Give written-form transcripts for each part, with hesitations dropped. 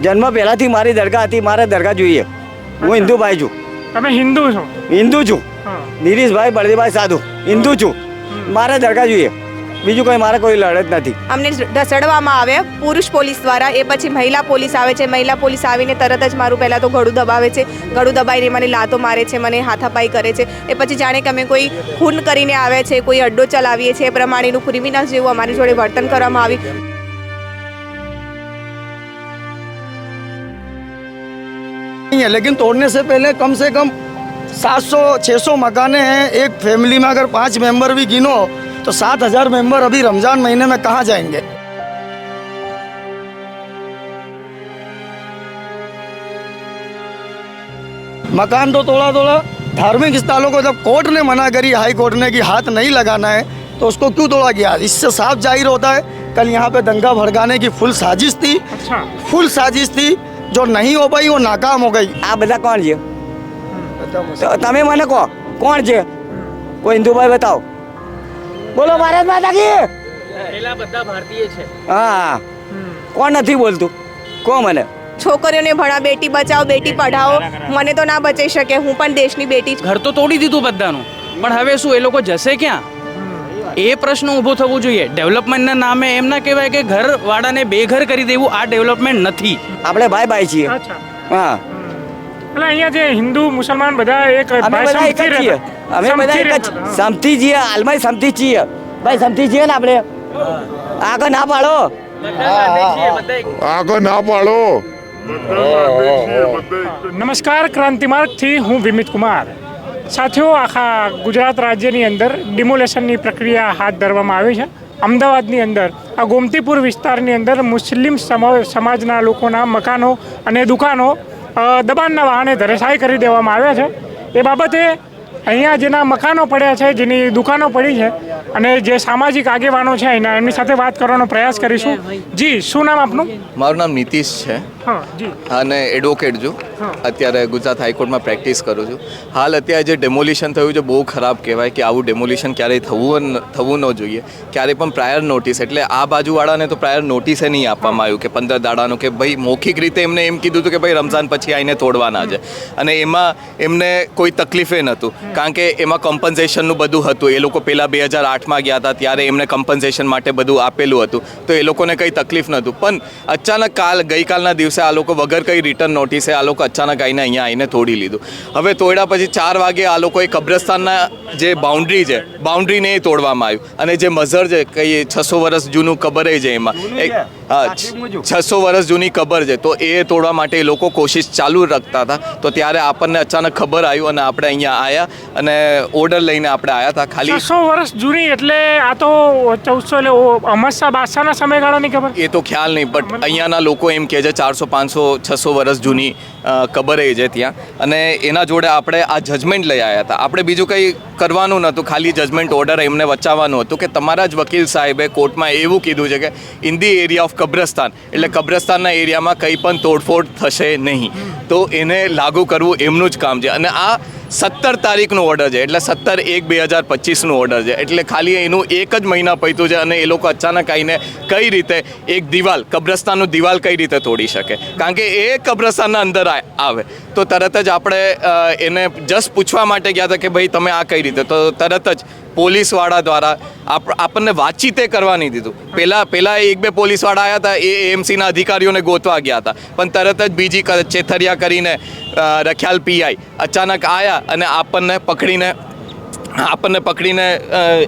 જન્મ પહેલાંથી મારી દરગાહ હતી, મારે દરગાહ જોઈએ. હું હિન્દુભાઈ છું. તમે હિન્દુ છો? હિન્દુ છું. નીરીશભાઈ બળદેવભાઈ સાધુ હિન્દુ છું. મારે દરગાહ જોઈએ, બીજું કોઈ મારે કોઈ લડત નથી. અમને ઢસડવામાં આવે પુરુષ પોલીસ દ્વારા, એ પછી મહિલા પોલીસ આવે છે. મહિલા પોલીસ આવીને તરત જ મારું પહેલાં તો ગળું દબાવે છે, ગળું દબાઈને મને લાતો મારે છે, મને હાથાપાઈ કરે છે. એ પછી જાણે કે અમે કોઈ ખૂન કરીને આવ્યા છે, કોઈ અડ્ડો ચલાવીએ છીએ, એ પ્રમાણેનું ક્રિમિનલ જેવું અમારી જોડે વર્તન કરવામાં આવ્યું. नहीं है, लेकिन तोड़ने से पहले कम से कम 700-600 मकाने हैं. एक फैमिली में अगर 5 मेंबर भी गिनो तो 7,000 मेंबर अभी रमजान महीने में कहाँ जाएंगे. मकान तो तोड़ा. धार्मिक स्थलों को जब कोर्ट ने मना करी, हाई कोर्ट ने कि हाथ नहीं लगाना है, तो उसको क्यों तोड़ा गया? इससे साफ जाहिर होता है कल यहाँ पे दंगा भड़काने की फुल साजिश थी. अच्छा, फुल साजिश थी जो नहीं हो पाई, वो नाकाम हो गई. આ બધા કોણ છે? તમે મને કહો કોણ છે? કોઈ હિન્દુભાઈ બતાવો. બોલો ભારત માતા કી. પેલા બધા ભારતીય છે. હા, કોણ નથી બોલતું? કહો મને. છોકરીઓને ભણા, બેટી બચાવો, બેટી પઢાઓ. મને તો ના બચાવી શકે, હું પણ દેશની બેટી છું. ઘર તો તોડી દીધું બધાનું, પણ હવે શું એ લોકો જશે ક્યાં? એ પ્રશ્ન ઊભો થવો જોઈએ. ડેવલપમેન્ટના નામે એમ ના કહેવાય કે ઘરવાળાને બેઘર કરી દેવું, આ ડેવલપમેન્ટ નથી. આપણે ભાઈ છીએ. અચ્છા. હા, એટલે અહીંયા જે હિન્દુ મુસલમાન બધા એક અમે બધા એક જ છીએ. અમે બધા એક જ સમથી છીએ. હાલમાં સમથી છીએ ભાઈ, સમથી છીએ ને આપણે. આગળ ના પાડો. આગળ ના પાડો. નમસ્કાર, ક્રાંતિમાર્ગથી હું વિમિત કુમાર. સાથીઓ, આખા ગુજરાત રાજ્યની અંદર ડિમોલેશનની પ્રક્રિયા હાથ ધરવામાં આવી છે. અમદાવાદની અંદર આ ગોમતીપુર વિસ્તારની અંદર મુસ્લિમ સમાજના લોકોના મકાનો અને દુકાનો દબાણના વાહને ધરાશાયી કરી દેવામાં આવ્યા છે. એ બાબતે અહીંયા જેના મકાનો પડ્યા છે, જેની દુકાનો પડી છે, અને જે સામાજિક આગેવાનો છે અહીંના, એમની સાથે વાત કરવાનો પ્રયાસ કરીશું. જી, શું નામ આપનું? મારું નામ નીતિશ છે હા જી. અને એડવોકેટ છું. અત્યારે ગુજરાત હાઈકોર્ટમાં પ્રેક્ટિસ કરું છું. હાલ અત્યારે જે ડેમોલિશન થયું છે બહુ ખરાબ કહેવાય કે આવું ડેમોલિશન ક્યારેય થવું ન જોઈએ. ક્યારેય પણ પ્રાયર નોટિસ, એટલે આ બાજુવાળાને તો પ્રાયર નોટિસે નહીં આપવામાં આવ્યું કે 15 દાડાનું, કે ભાઈ મૌખિક રીતે એમને એમ કીધું હતું કે ભાઈ રમઝાન પછી આવીને તોડવાના છે. અને એમાં એમને કોઈ તકલીફે નહોતું, કારણ કે એમાં કમ્પન્સેશનનું બધું હતું. એ લોકો પહેલાં 2008માં ગયા હતા ત્યારે એમને કમ્પન્સેશન માટે બધું આપેલું હતું, તો એ લોકોને કંઈ તકલીફ નહોતું. પણ અચાનક ગઈકાલના દિવસે આ લોકો વગર કંઈ રિટર્ન નોટિસે આ લોકો અચાનક આવીને અહીંયા આવીને તોડી લીધું. હવે તોડ્યા પછી 4 વાગે આ લોકોએ કબ્રસ્તાનના જે બાઉન્ડ્રી છે, બાઉન્ડ્રીને એ તોડવામાં આવ્યું. અને જે મઝર છે, કંઈ 600 વર્ષ જૂનું કબર છે, એમાં 600 વર્ષ જૂની કબર છે, તો એ તોડવા માટે એ લોકો કોશિશ ચાલુ રાખતા હતા. તો ત્યારે આપણને અચાનક ખબર આવ્યું અને આપણે અહીંયા આવ્યા અને ઓર્ડર લઈને આપણે આવ્યા હતા. ખાલી 600 વર્ષ જૂની એટલે આ તો 1400 એટલે અમસ્તા બાદશાહના સમયગાળાની ખબર? એ તો ખ્યાલ નહીં, બટ અહીંયાના લોકો એમ કહે છે 400, 500, 600 વર્ષ જૂની કબર છે ત્યાં. અને એના જોડે આપણે આ જજમેન્ટ લઈ આવ્યા હતા. આપણે બીજું કંઈ કરવાનું નહોતું, ખાલી જજમેન્ટ ઓર્ડર એમને વચાવવાનું હતું કે તમારા જ વકીલ સાહેબે કોર્ટમાં એવું કીધું છે કે ઇન ધી એરિયા ઓફ કબ્રસ્તાન, એટલે કબ્રસ્તાનના એરિયામાં કંઈ પણ તોડફોડ થશે નહીં. તો એને લાગુ કરવું એમનું જ કામ છે. અને આ 17 તારીખનું ઓર્ડર છે, એટલે 17/1/2025નું ઓર્ડર છે. એટલે ખાલી એનું 1 જ મહિના પૈતું છે અને એ લોકો અચાનક આવીને કઈ રીતે એક દિવાલ, કબ્રસ્તાનનું દિવાલ કઈ રીતે તોડી શકે? કારણ કે એ કબ્રસ્તાનના અંદર આવે તો તરત જ આપણે એને જસ્ટ પૂછવા માટે ગયા હતા કે ભાઈ તમે આ કઈ રીતે, તો તરત જ પોલીસવાળા દ્વારા આપણને વાતચીતે કરવા નહીં દીધું. પહેલાં 1-2 પોલીસવાળા આવ્યા હતા, એ એએમસીના અધિકારીઓને ગોતવા ગયા હતા, પણ તરત જ બીજી ચેથરિયા કરીને રખ્યાલ પીઆઈ અચાનક આવ્યા અને આપણને પકડીને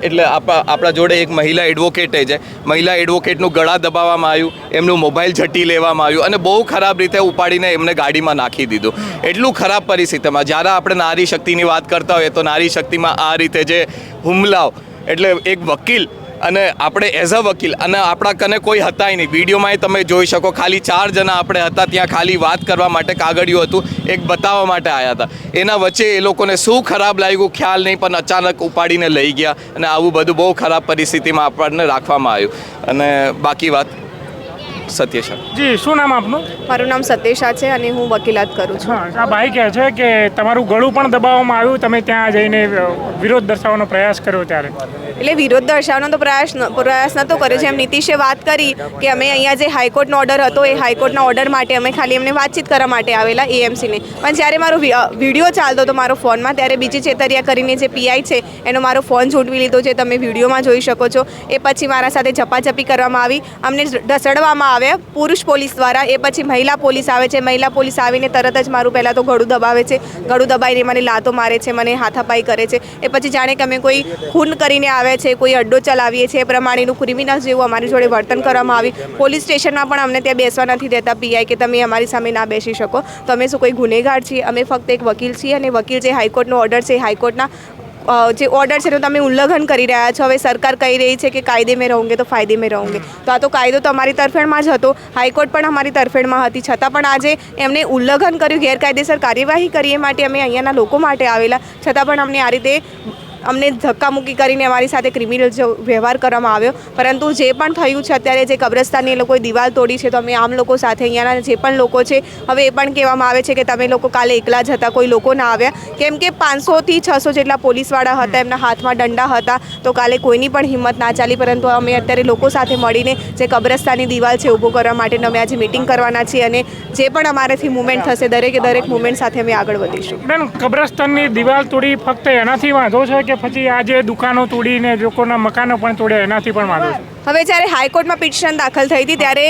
એટલે આપણા જોડે એક મહિલા એડવોકેટે છે, મહિલા એડવોકેટનું ગળા દબાવવામાં આવ્યું, એમનું મોબાઈલ ઝટી લેવામાં આવ્યું અને બહુ ખરાબ રીતે ઉપાડીને એમને ગાડીમાં નાખી દીધું. એટલું ખરાબ પરિસ્થિતિમાં જ્યારે આપણે નારી શક્તિની વાત કરતા હોઈએ તો નારી શક્તિમાં આ રીતે જે હુમલાઓ, એટલે એક વકીલ અને આપણે એઝ અ વકીલ અને આપણા કને કોઈ હતા નહીં. વિડીયોમાં તમે જોઈ શકો ખાલી 4 જણા આપણે હતા ત્યાં, ખાલી વાત કરવા માટે કાગળિયું હતું, એક બતાવવા માટે આવ્યા હતા. એના વચ્ચે એ લોકોને શું ખરાબ લાગ્યું ખ્યાલ નહીં, પણ અચાનક ઉપાડીને લઈ ગયા અને આવું બધું બહુ ખરાબ પરિસ્થિતિમાં આપણને રાખવામાં આવ્યું. અને બાકી વાત સત્ય સર. જી શું નામ આપનું? મારું નામ સત્યેશા છે અને હું વકીલાત કરું છું. હા, આ ભાઈ કહે છે કે તમારું ગળું પણ દબાવવામાં આવ્યું, તમે ત્યાં જઈને વિરોધ દર્શાવવાનો પ્રયાસ કર્યો ત્યારે. એટલે વિરોધ દર્શાવવાનો તો પ્રયાસ નહોતો કર્યો. જેમ નીતિશે વાત કરી કે અમે અહીંયા જે હાઈકોર્ટનો ઓર્ડર હતો એ હાઈકોર્ટના ઓર્ડર માટે અમે ખાલી એમને વાતચીત કરવા માટે આવેલા એએમસીને. પણ જ્યારે મારો વિડીયો ચાલતો હતો મારો ફોનમાં, ત્યારે બીજી ચેતરિયા કરીને જે પીઆઈ છે એનો મારો ફોન ઝૂંટવી લીધો, જે તમે વિડીયોમાં જોઈ શકો છો. એ પછી મારા સાથે ઝપાઝપી કરવામાં આવી, અમને ઢસડવામાં આવ્યા પુરુષ પોલીસ દ્વારા. એ પછી મહિલા પોલીસ આવે છે, મહિલા પોલીસ આવીને તરત જ મારું પહેલાં તો ગળું દબાવે છે, ગળું દબાઈને મને લાતો મારે છે, મને હાથાપાઈ કરે છે. એ પછી જાણે કે અમે કોઈ ખૂન કરીને આવ્યા છે, કોઈ અડ્ડો ચલાવીએ છીએ, એ પ્રમાણેનું ક્રિમિનલ જેવું અમારી જોડે વર્તન કરવામાં આવી. પોલીસ સ્ટેશનમાં પણ અમને ત્યાં બેસવા નથી દેતા પીઆઈ, કે તમે અમારી સામે ના બેસી શકો. તો અમે શું કોઈ ગુનેગાર છીએ? અમે ફક્ત એક વકીલ છીએ, અને વકીલ જે હાઈકોર્ટનો ઓર્ડર છે, હાઈકોર્ટના જે ઓર્ડર છે એનું તમે ઉલ્લંઘન કરી રહ્યા છો. હવે સરકાર કહી રહી છે કે કાયદે મેં રહુંગે તો ફાયદે મેં રહુંગે. તો આ તો કાયદો તો અમારી તરફેણમાં જ હતો, હાઈકોર્ટ પણ અમારી તરફેણમાં હતી, છતાં પણ આજે એમને ઉલ્લંઘન કર્યું, ગેરકાયદેસર કાર્યવાહી કરી. એ માટે અમે અહીંયાના લોકો માટે આવેલા, છતાં પણ અમને આ રીતે અમને ધક્કામુક્કી કરીને અમારી સાથે ક્રિમિનલ વ્યવહાર કરવામાં આવ્યો. પરંતુ જે પણ થયું છે અત્યારે, જે કબ્રસ્તાનની એ લોકોએ દિવાલ તોડી છે, તો અમે આમ લોકો સાથે અહીંયાના જે પણ લોકો છે, હવે એ પણ કહેવામાં આવે છે કે તમે લોકો કાલે એકલા જ હતા, કોઈ લોકો ના આવ્યા. કેમ કે 500 થી 600 જેટલા પોલીસવાળા હતા, એમના હાથમાં દંડા હતા, તો કાલે કોઈની પણ હિંમત ના ચાલી. પરંતુ અમે અત્યારે લોકો સાથે મળીને જે કબ્રસ્તાનની દિવાલ છે ઊભો કરવા માટે અમે આજે મિટિંગ કરવાના છીએ, અને જે પણ અમારાથી મુવમેન્ટ થશે દરેક મુવમેન્ટ સાથે અમે આગળ વધીશું. બેન, કબ્રસ્તાનની દિવાલ તોડી ફક્ત એનાથી વાંધો છે કે પછી આ જે દુકાનો તોડીને લોકોના મકાનો પણ તોડ્યા એનાથી પણ વાંધો છે? હવે જ્યારે હાઈકોર્ટમાં પિટિશન દાખલ થઈ હતી ત્યારે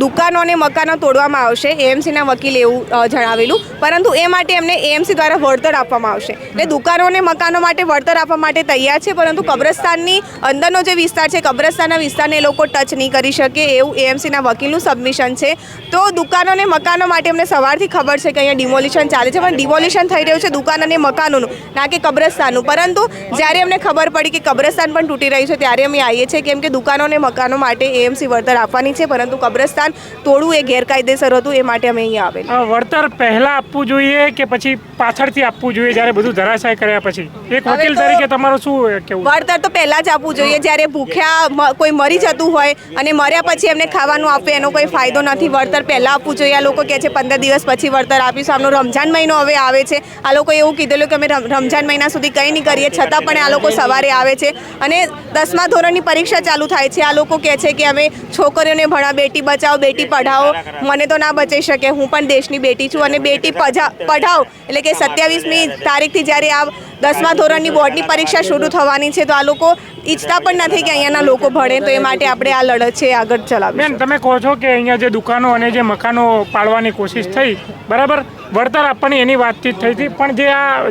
દુકાનો અને મકાનો તોડવામાં આવશે, એએમસીના વકીલે એવું જણાવેલું. પરંતુ એ માટે એમને એએમસી દ્વારા વળતર આપવામાં આવશે. એટલે દુકાનો અને મકાનો માટે વળતર આપવા માટે તૈયાર છે, પરંતુ કબ્રસ્તાનની અંદરનો જે વિસ્તાર છે, કબ્રસ્તાનના વિસ્તારને એ લોકો ટચ નહીં કરી શકે, એવું એએમસીના વકીલનું સબમિશન છે. તો દુકાનો અને મકાનો માટે અમને સવારથી ખબર છે કે અહીંયા ડિમોલિશન ચાલે છે, પણ ડિમોલિશન થઈ રહ્યું છે દુકાન અને મકાનોનું, ના કે કબ્રસ્તાનનું. પરંતુ જ્યારે અમને ખબર પડી કે કબ્રસ્તાન પણ તૂટી રહ્યું છે, ત્યારે અમે આવીએ છીએ, કેમ કે દુકાનો અને મકાનો માટે એએમસી વળતર આપવાની છે, પરંતુ કબ્રસ્તાન તોડવું એ ગેરકાયદેસર હતું, એ માટે અમે અહીંયા આવેલા. વળતર પહેલા આપવું જોઈએ કે પછી પાછળથી આપવું જોઈએ, જ્યારે બધું ધરાશાય કર્યા પછી? એક વકીલ તરીકે તમારું શું કેવું? વળતર તો પહેલા જ આપવું જોઈએ. જ્યારે ભૂખ્યા કોઈ મરી જતું હોય અને મર્યા પછી એમને ખાવાનું આપે, એનો કોઈ ફાયદો નથી. વળતર પહેલા આપવું જોઈએ. આ લોકો કહે છે 15 દિવસ પછી વળતર આપીશું. આમનો રમજાન મહિનો હવે આવે છે, આ લોકોએ એવું કીધેલું કે અમે રમજાન મહિના સુધી કંઈ નહીં કરીએ, છતાં પણ આ લોકો સવારે આવે છે. અને 10મા ધોરણની પરીક્ષા ચાલુ થાય છે, આ લોકો કહે છે કે અમે છોકરીઓને ભણા, બેટી બચાવો બેટી પઢાઓ. મને તો ના બચાવી શકે, હું પણ દેશની બેટી છું, અને બેટી પઢાઓ એટલે કે 27મી તારીખથી જ્યારે આ 10મા ધોરણની બોર્ડની પરીક્ષા શરૂ થવાની છે, તો આ લોકો ઈચ્છતા પણ નથી કે અહીંયાના લોકો ભણે. તો એ માટે આપણે આ લડત છે આગળ ચલાવીએ. બેન, તમે કહો છો કે અહીંયા જે દુકાનો અને જે મકાનો પાડવાની કોશિશ થઈ, બરાબર, વળતર આપવાની એની વાતચીત થઈ હતી, પણ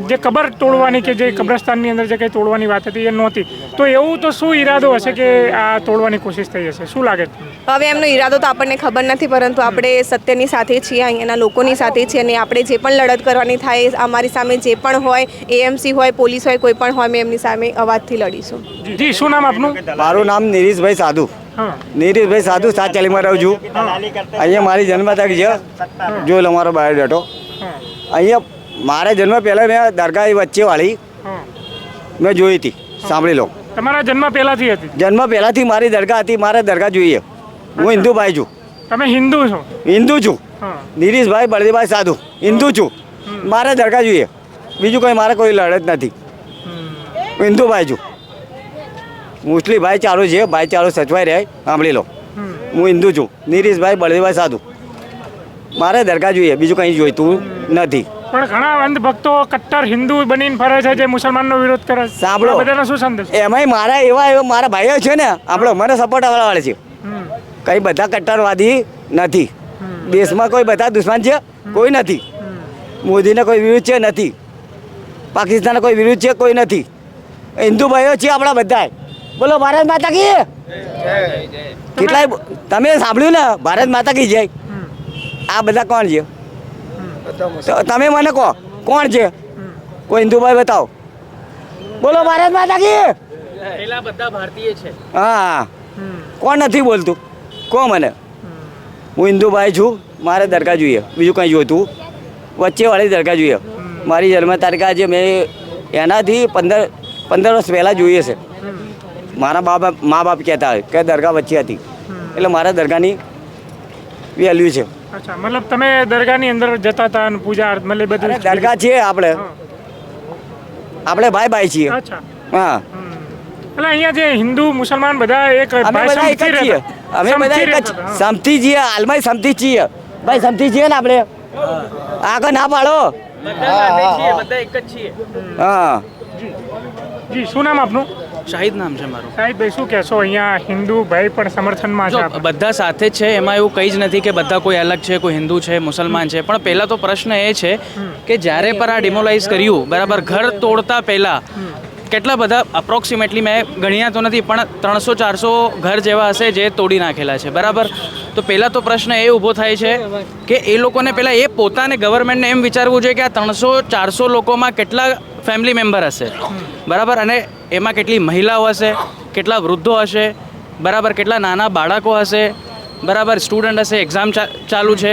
જે કબર તોડવાની કે જે કબ્રસ્તાનની અંદર જે કંઈ તોડવાની વાત હતી એ નહોતી. તો એવું તો શું ઈરાદો હશે કે આ તોડવાની કોશિશ થઈ હશે? શું લાગે છે? હવે એમનો ઈરાદો તો આપણને ખબર નથી, પરંતુ આપણે સત્યની સાથે છીએ, અહીંયાના લોકોની સાથે છીએ, અને આપણે જે પણ લડત કરવાની થાય, અમારી સામે જે પણ હોય, એએમસી હોય, પોલીસ હોય, કોઈ પણ હોય, અમે એમની સામે અવાજથી લડીશું. જી, શું નામ આપનું? મારું નામ નિરીશભાઈ સાધુ. નિરીશભાઈ સાધુ, 7 ચાલીમાં રહું છું. અહીંયા મારી જન્મતારીખ છે, જો અમારો બાયોડેટો. અહીંયા મારા જન્મ પહેલાં મેં દરગાહ વચ્ચેવાળી મેં જોઈ હતી, સાંભળી લો. તમારા જન્મ પહેલાથી હતી? જન્મ પહેલાંથી મારી દરગાહ હતી, મારે દરગાહ જોઈએ. હું હિન્દુભાઈ છું. તમે હિન્દુ છો? હિન્દુ છું. નિરીશભાઈ બળદેવભાઈ સાધુ, હિન્દુ છું. મારે દરગાહ જોઈએ, બીજું કોઈ મારે કોઈ લડત નથી. હું હિન્દુભાઈ છું. મુસ્લિમ ભાઈચારો છે, ભાઈચારો સચવાઈ રહે, સાંભળી લો. હું હિન્દુ છું, નિરીશભાઈ બળદેવભાઈ સાધુ. મારે દરગાહ જોઈએ, બીજું કંઈ જોઈતું નથી. પણ ઘણા અંધભક્તો કટ્ટર હિન્દુ બનીને ફરે છે, જે મુસલમાનનો વિરોધ કરે છે. સાંભળો, બધાનો શું સંદેશ? એમાંય મારા એવા મારા ભાઈઓ છે ને, આપણો મને સપોર્ટ વાળા છે. કંઈ બધા કટ્ટરવાદી નથી. દેશમાં કોઈ બધા દુશ્મન છે? કોઈ નથી. મોદીને કોઈ વિરુદ્ધ છે? નથી. પાકિસ્તાનને કોઈ વિરુદ્ધ છે? કોઈ નથી. હિન્દુ ભાઈઓ છે આપણા બધા. બોલો ભારત માતા કી. કેટલાય તમે સાંભળ્યું ને, ભારત માતા કી જય. આ બધા કોણ છે? તમે મને કહો કોણ છે? કોઈ હિન્દુભાઈ બતાવો. બોલો ભારત માતા કી. પેલા બધા ભારતીય છે. હા, કોણ નથી બોલતું? કહો મને. હું હિન્દુભાઈ છું, મારે દરગાહ જોઈએ, બીજું કંઈ જોઈતું વચ્ચેવાળી દરગાહ જોઈએ. મારી જન્મ તારીખ આજે મેં એનાથી 15 વર્ષ પહેલાં જોઈએ છે. મારા મા બાપ કહેતા હોય કે દરગાહ વચ્ચે હતી, એટલે મારા દરગાહની વેલ્યુ છે. અચ્છા મતલબ તમે દરગાહની અંદર જતા હતા અને પૂજા મતલબ બધું અને દરગાહ છીએ આપણે ભાઈ ભાઈ છીએ. અચ્છા હા એટલે અહીંયા જે હિન્દુ મુસલમાન બધા એક અમે ભાઈ બધા એક જ સમથી છીએ. રહેતા. અમે બધા સમથી એક જ રહેતા હતા. સમથી છીએ, હાલમાં સમથી જ છીએ. ભાઈ સમથી છીએ ને આપણે આગળ ના પાડો. બધા એક જ છીએ. હા જી શું નામ આપનું? શાહિદ નામ છે મારું. સાહેબભાઈ શું કહેશો અહીંયા હિન્દુ ભાઈ પણ સમર્થનમાં છે જો આપણા? બધા સાથે જ છે, એમાં એવું કંઈ જ નથી કે બધા કોઈ અલગ છે, કોઈ હિન્દુ છે, મુસલમાન છે. પણ પહેલાં તો પ્રશ્ન એ છે કે જ્યારે પર આ ડિમોલાઇઝ કર્યું બરાબર, ઘર તોડતા પહેલાં કેટલા બધા અપ્રોક્સિમેટલી મેં ગણ્યા તો નથી પણ 300-400 ઘર જેવા હશે જે તોડી નાખેલા છે બરાબર. તો પહેલાં તો પ્રશ્ન એ ઊભો થાય છે કે એ લોકોને પહેલાં એ પોતાને ગવર્મેન્ટને એમ વિચારવું જોઈએ કે આ 300-400 લોકોમાં કેટલા ફેમિલી મેમ્બર હશે બરાબર, અને એમાં કેટલી મહિલાઓ હશે, કેટલા વૃદ્ધો હશે બરાબર, કેટલા નાના બાળકો હશે બરાબર, સ્ટુડન્ટ હશે, એક્ઝામ ચાલુ છે,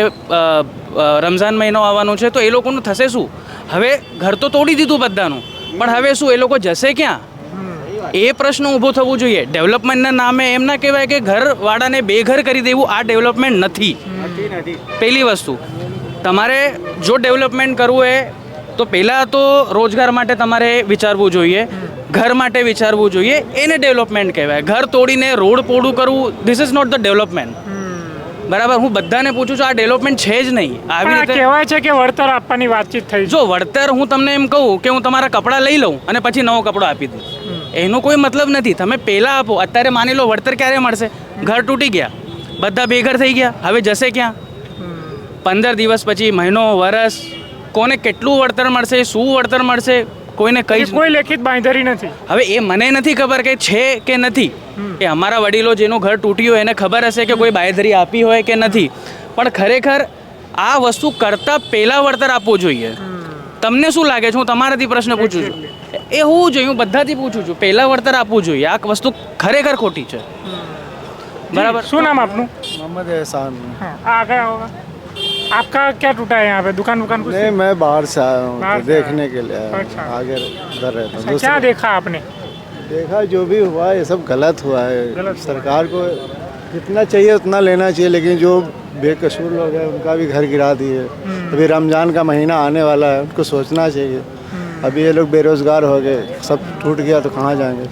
રમઝાન મહિનો આવવાનું છે, તો એ લોકોનું થશે શું? હવે ઘર તો તોડી દીધું બધાનું, પણ હવે શું એ લોકો જશે ક્યાં? એ પ્રશ્ન ઊભો થવું જોઈએ. ડેવલપમેન્ટના નામે એમ ના કહેવાય કે ઘરવાળાને બેઘર કરી દેવું, આ ડેવલપમેન્ટ નથી. પહેલી વસ્તુ, તમારે જો ડેવલપમેન્ટ કરવું હોય તો પહેલાં તો રોજગાર માટે તમારે વિચારવું જોઈએ, ઘર માટે વિચારવું જોઈએ, એને ડેવલપમેન્ટ કહેવાય. ઘર તોડીને રોડ પોડું કરવું, this is not the development બરાબર. હું બધાને પૂછું છું, આ ડેવલપમેન્ટ છે જ નહીં. આવી પણ આ રીતે કહેવાય છે કે વળતર આપવાની વાતચીત થઈ છે. જો વળતર હું તમને એમ કહું કે હું તમારા કપડાં લઈ લઉં અને પછી નવો કપડો આપી દઉં, એનો કોઈ મતલબ નથી. તમે પહેલાં આપો. અત્યારે માની લો વળતર ક્યારે મળશે? ઘર તૂટી ગયા, બધા બેઘર થઈ ગયા, હવે જશે ક્યાં? 15 દિવસ પછી, મહિનો, વરસ, કોને કેટલું વળતર મળશે, શું વળતર મળશે, કોઈને કઈ કોઈ લેખિત બાંયધરી નથી. હવે એ મને નથી ખબર કે છે કે નથી. એ અમારા વડીલો જેનું ઘર તૂટ્યું એને ખબર હશે કે કોઈ બાંયધરી આપી હોય કે નથી. પણ ખરેખર આ વસ્તુ કરતાં પહેલાં વળતર આપવું જોઈએ. તમને શું લાગે છે? હું તમારાથી પ્રશ્ન પૂછું છું. એ હોવું જોઈએ, હું બધાથી પૂછું છું. પહેલાં વળતર આપવું જોઈએ. આ વસ્તુ ખરેખર ખોટી છે બરાબર. શું નામ આપનું? मोहम्मद एहसान। हाँ, आ गया होगा। आपका क्या टूटा है यहाँ पे? दुकान कुछ? नहीं, मैं बाहर से आया हूँ बाहर तो से देखने के लिए आया अच्छा। हूँ। आगे उधर रहता हूँ। अच्छा, क्या देखा आपने? देखा जो भी हुआ है, ये सब गलत हुआ है। गलत हुआ। सरकार को जितना चाहिए उतना लेना चाहिए, लेकिन जो बेकसूर लोग हैं उनका भी घर गिरा दिए। अभी रमज़ान का महीना आने वाला है, उनको सोचना चाहिए। अभी ये लोग बेरोजगार हो गए, सब टूट गया तो कहाँ जाएंगे?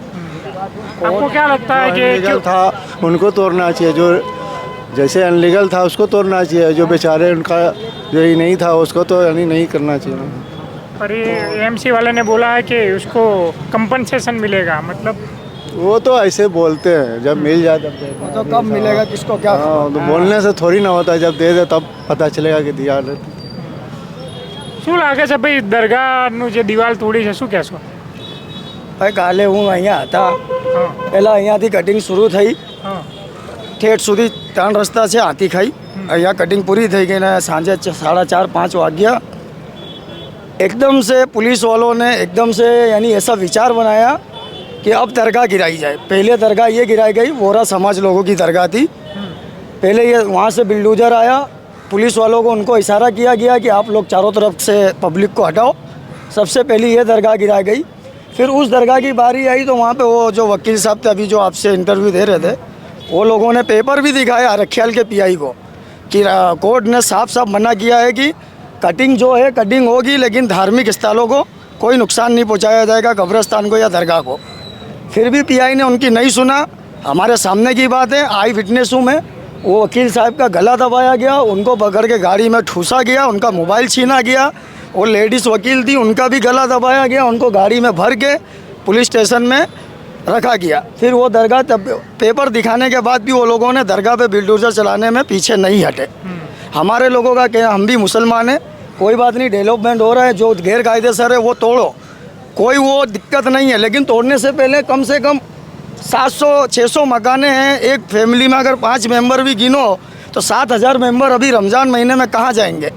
आपको क्या लगता है कि अनलीगल था उनको तोड़ना चाहिए, जो जैसे अनलीगल था उसको तोड़ना चाहिए, जो बेचारे उनका जो ही नहीं था उसको तो यानी नहीं करना चाहिए। पर ये एएमसी वाले ने बोला है कि उसको कंपनसेशन मिलेगा, मतलब वो तो ऐसे बोलते हैं, जब मिल जाए तब दे दो। तो कब मिलेगा, किसको क्या? हाँ, तो बोलने से थोड़ी ना होता है, जब दे दे तब पता चलेगा कि दिया है। શું લાગે છે ભાઈ દરગાહનું જે દિવાલ તોડી છે, શું કહેશો? ભાઈ કાલે હું અહીંયા હતા, હા પહેલાં અહીંયાથી કટિંગ શરૂ થઈ, હા ઠેઠ સુધી 3 રસ્તા છે હાથી ખાઈ. અહીંયા કટિંગ પૂરી થઈ ગઈ ને સાંજે 4:30-5 વાગ્યા एकदम से पुलिस वालों ने एकदम से यानी ऐसा विचार बनाया कि अब दरगाह गिराई जाए. पहले दरगाह ये गिराई गई, वोरा समाज लोगों की दरगाह थी. पहले ये वहाँ से बिल्डोजर आया, पुलिस वालों को उनको इशारा किया गया कि आप लोग चारों तरफ से पब्लिक को हटाओ. सबसे पहली ये दरगाह गिराई गई. फिर उस दरगाह की बारी आई तो वहाँ पे वो जो वकील साहब थे अभी जो आपसे इंटरव्यू दे रहे थे, वो लोगों ने पेपर भी दिखाया रखियाल के पीआई को कि कोर्ट ने साफ साफ मना किया है कि कटिंग जो है कटिंग होगी, लेकिन धार्मिक स्थलों को कोई नुकसान नहीं पहुँचाया जाएगा, कब्रस्तान को या दरगाह को. फिर भी पीआई ने उनकी नहीं सुना. हमारे सामने की बात है, आई विटनेस हूँ मैं. वो वकील साहब का गला दबाया गया, उनको पकड़ के गाड़ी में ठूसा गया, उनका मोबाइल छीना गया. वो लेडीज़ वकील थी, उनका भी गला दबाया गया, उनको गाड़ी में भर के पुलिस स्टेशन में रखा गया. फिर वो दरगाह पेपर दिखाने के बाद भी वो लोगों ने दरगाह पे बिल्डोजर चलाने में पीछे नहीं हटे. हमारे लोगों का क्या, हम भी मुसलमान हैं, कोई बात नहीं, डेवलपमेंट हो रहा है, जो गैर कायदेसर है वो तोड़ो, कोई वो दिक्कत नहीं है. लेकिन तोड़ने से पहले कम से कम 700-600 मकाने हैं. एक फैमिली में अगर 5 मेंबर भी गिनो तो 7,000 मेंबर अभी रमज़ान महीने में कहाँ जाएंगे?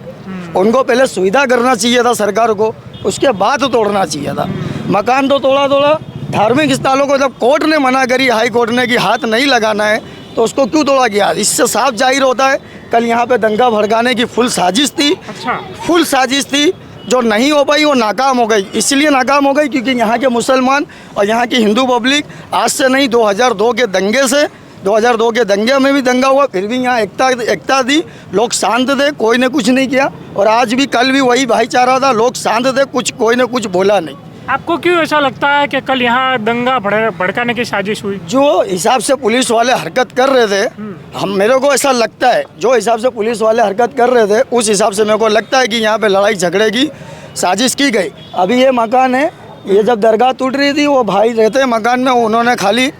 उनको पहले सुविधा करना चाहिए था सरकार को, उसके बाद तोड़ना चाहिए था. मकान तो तोड़ा. धार्मिक स्थलों को जब कोर्ट ने मना करी, हाई कोर्ट ने कि हाथ नहीं लगाना है, तो उसको क्यों तोड़ा गया? इससे साफ जाहिर होता है कल यहाँ पे दंगा भड़काने की फुल साजिश थी. अच्छा, फुल साजिश थी, जो नहीं हो पाई वो नाकाम हो गई. इसलिए नाकाम हो गई क्योंकि यहाँ के मुसलमान और यहाँ की हिंदू पब्लिक आज से नहीं 2002 के दंगे से 2002 के दंगे में भी दंगा हुआ, फिर भी यहाँ एकता थी, लोग शांत थे, कोई ने कुछ नहीं किया। और आज भी कल भी वही भाईचारा था, लोग शांत थे, कोई ने कुछ बोला नहीं। आपको क्यों ऐसा लगता है कि कल यहाँ दंगा भड़काने की साजिश हुई? जो हिसाब से पुलिस वाले हरकत कर रहे थे, मेरे को ऐसा लगता है, जो हिसाब से पुलिस वाले हरकत कर रहे थे उस हिसाब से मेरे को लगता है कि यहाँ पे लड़ाई झगड़े की साजिश की गई। अभी ये मकान है, ये जब दरगाह टूट रही थी, वो भाई रहते मकान में, उन्होंने खाली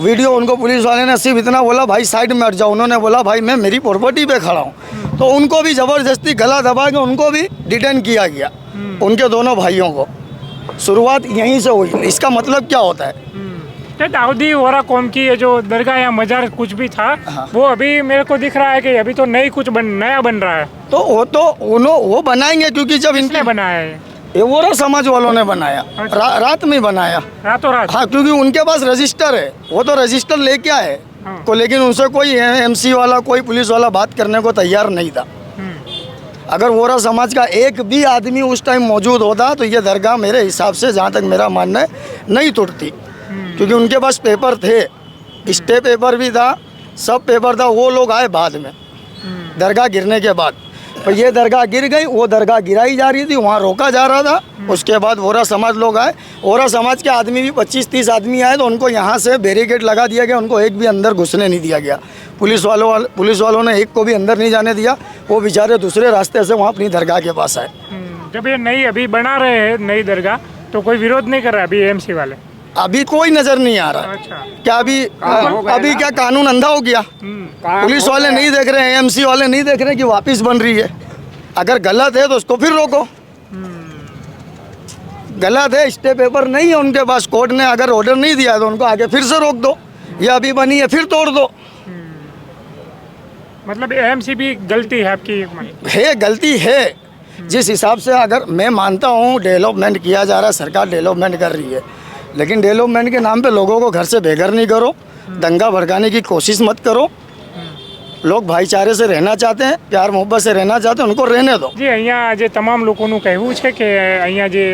वीडियो, उनको पुलिस वाले ने सिर्फ इतना बोला भाई साइड में हट जाओ। उन्होंने बोला भाई मैं मेरी प्रॉपर्टी पे खड़ा हूँ, तो उनको भी ज़बरदस्ती गला दबा के उनको भी डिटेन किया गया, उनके दोनों भाइयों को। शुरुआत यहीं से हुई। इसका मतलब क्या होता है? दाऊदी वोरा कौम की ये जो दरगाह या मजार कुछ भी था, वो अभी मेरे को दिख रहा है कि अभी तो नया बन रहा है। तो वो बनाएंगे, क्योंकि जब किसने बनाया है? ये वोरा समाज वालों ने बनाया, रात में बनाया, रातों रात। हाँ, क्योंकि उनके पास रजिस्टर है, वो तो रजिस्टर लेके आए को, लेकिन उनसे कोई एमसी वाला, कोई पुलिस वाला बात करने को तैयार नहीं था। अगर वोरा समाज का एक भी आदमी उस टाइम मौजूद होता तो ये दरगाह मेरे हिसाब से, जहाँ तक मेरा मानना है, नहीं टूटती, क्योंकि उनके पास पेपर थे, स्टे पेपर भी था, सब पेपर था। वो लोग आए बाद में, दरगाह गिरने के बाद। पर ये दरगाह गिर गई, वो दरगाह गिराई जा रही थी, वहाँ रोका जा रहा था। उसके बाद वोरा समाज लोग आए, वोरा समाज के आदमी भी 25-30 आदमी आए, तो उनको यहाँ से बैरिकेड लगा दिया गया, उनको एक भी अंदर घुसने नहीं दिया गया। पुलिस वालों ने एक को भी अंदर नहीं जाने दिया। वो बेचारे दूसरे रास्ते से वहाँ अपनी दरगाह के पास आए। जब ये नई अभी बना रहे हैं नई दरगाह, तो कोई विरोध नहीं कर रहा अभी एमसी वाले? अभी कोई नजर नहीं आ रहा। अच्छा। क्या अभी क्या कानून अंधा हो गया? पुलिस वाले नहीं देख रहे हैं, एमसी वाले नहीं देख रहे कि वापस बन रही है। अगर गलत है तो उसको फिर रोको। गलत है, स्टे पेपर नहीं है उनके पास, कोर्ट ने अगर ऑर्डर नहीं दिया तो उनको आगे फिर से रोक दो, या अभी बनी है फिर तोड़ दो। मतलब एमसी भी गलती है आपकी? है, गलती है। जिस हिसाब से, अगर मैं मानता हूँ डेवलपमेंट किया जा रहा है, सरकार डेवलपमेंट कर रही है, लेकिन डेवलपमेंट के नाम पे लोगों को घर से बेघर नहीं करो, दंगा भड़काने की कोशिश मत करो। लोग भाईचारे से रहना चाहते हैं, प्यार मोहब्बत से रहना चाहते हैं, उनको रहने दो। जी, અહીંયા જે તમામ લોકોનું કહેવું છે કે અહીંયા જે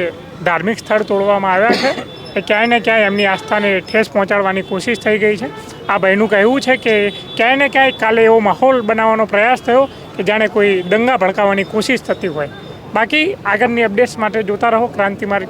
ધાર્મિક સ્થળ તોડવામાં આવ્યા છે એ ક્યાંય ને ક્યાંય એમની આસ્થાને ઠેસ પહોંચાડવાની કોશિશ થઈ ગઈ છે। આ ભાઈનું કહેવું છે કે ક્યાંય ને ક્યાંય કાલે એવો માહોલ બનાવવાનો પ્રયાસ થયો કે જાણે કોઈ દંગા ભડકાવવાની કોશિશ થતી હોય। બાકી આગળની અપડેટ્સ માટે જોતા રહો ક્રાંતિમાર્ગ।